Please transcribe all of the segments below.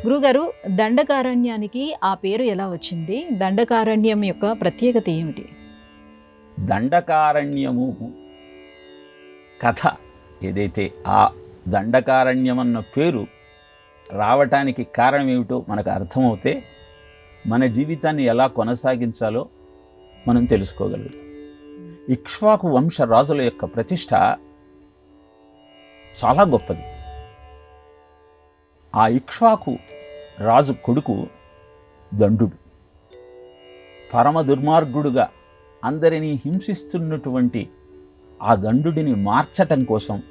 గురుగారు, దండకారణ్యానికి ఆ పేరు ఎలా వచ్చింది? దండకారణ్యం యొక్క ప్రత్యేకత ఏమిటి? దండకారణ్యము కథ ఏదైతే ఆ దండకారణ్యం అన్న పేరు రావటానికి కారణం ఏమిటో మనకు అర్థమవుతే మన జీవితాన్ని ఎలా కొనసాగించాలో మనం తెలుసుకోగలుగుతాం. ఇక్ష్వాకు వంశ రాజుల యొక్క ప్రతిష్ట చాలా గొప్పది. ఆ ఇక్ష్వాకు రాజు కొడుకు దండుడు పరమ దుర్మార్గుడుగా అందరినీ హింసిస్తున్నటువంటి ఆ దండుడిని మార్చటం కోసం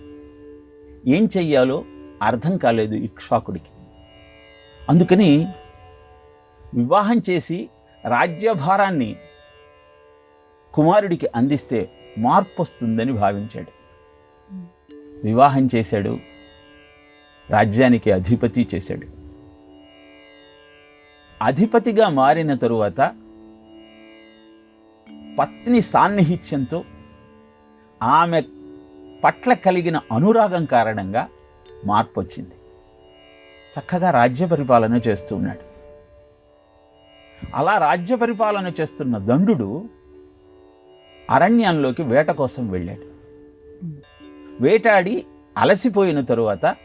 ఏం చెయ్యాలో అర్థం కాలేదు ఇక్ష్వాకుడికి. అందుకని వివాహం చేసి రాజ్యభారాన్ని కుమారుడికి అందిస్తే మార్పు వస్తుందని భావించాడు. వివాహం చేశాడు, రాజ్యానికి అధిపతి చేశాడు. అధిపతిగా మారిన తరువాత పత్ని సాన్నిహిత్యంతో ఆమె పట్ల కలిగిన అనురాగం కారణంగా మార్పు వచ్చింది. చక్కగా రాజ్య పరిపాలన చేస్తూ ఉన్నాడు. అలా రాజ్య పరిపాలన చేస్తున్న దండుడు అరణ్యంలోకి వేట కోసం వెళ్ళాడు. వేటాడి అలసిపోయిన తరువాత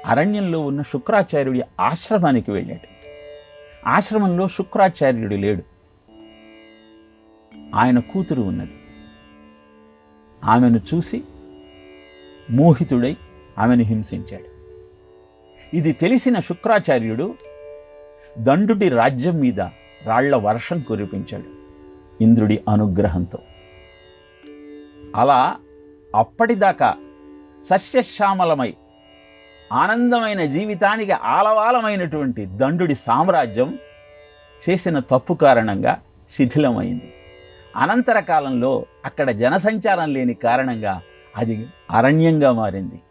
అరణ్యంలో ఉన్న శుక్రాచార్యుడి ఆశ్రమానికి వెళ్ళాడు. ఆశ్రమంలో శుక్రాచార్యుడు లేడు. ఆయన కూతురు ఉన్నది. ఆమెను చూసి మోహితుడై ఆమెను హింసించాడు. ఇది తెలిసిన శుక్రాచార్యుడు దండుడి రాజ్యం మీద రాళ్ల వర్షం కురిపించాడు ఇంద్రుడి అనుగ్రహంతో. అలా అప్పటిదాకా సస్యశ్యామలమై ఆనందమైన జీవితానికి ఆలవాలమైనటువంటి దండుడి సామ్రాజ్యం చేసిన తప్పు కారణంగా శిథిలమైంది. అనంతర కాలంలో అక్కడ జనసంచారం లేని కారణంగా అది అరణ్యంగా మారింది.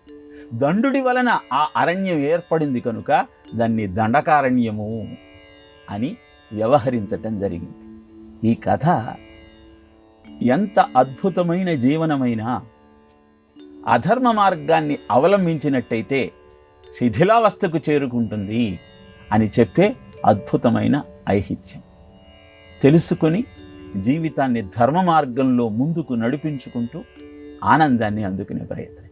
దండుడి వలన ఆ అరణ్యం ఏర్పడింది కనుక దాన్ని దండకారణ్యము అని వ్యవహరించటం జరిగింది. ఈ కథ ఎంత అద్భుతమైన జీవనమైనా అధర్మ మార్గాన్ని అవలంబించినట్టయితే శిథిలావస్థకు చేరుకుంటుంది అని చెప్పే అద్భుతమైన ఐహిత్యం. తెలుసుకొని జీవితాన్ని ధర్మ మార్గంలో ముందుకు నడిపించుకుంటూ ఆనందాన్ని అందుకునే ప్రయత్నం.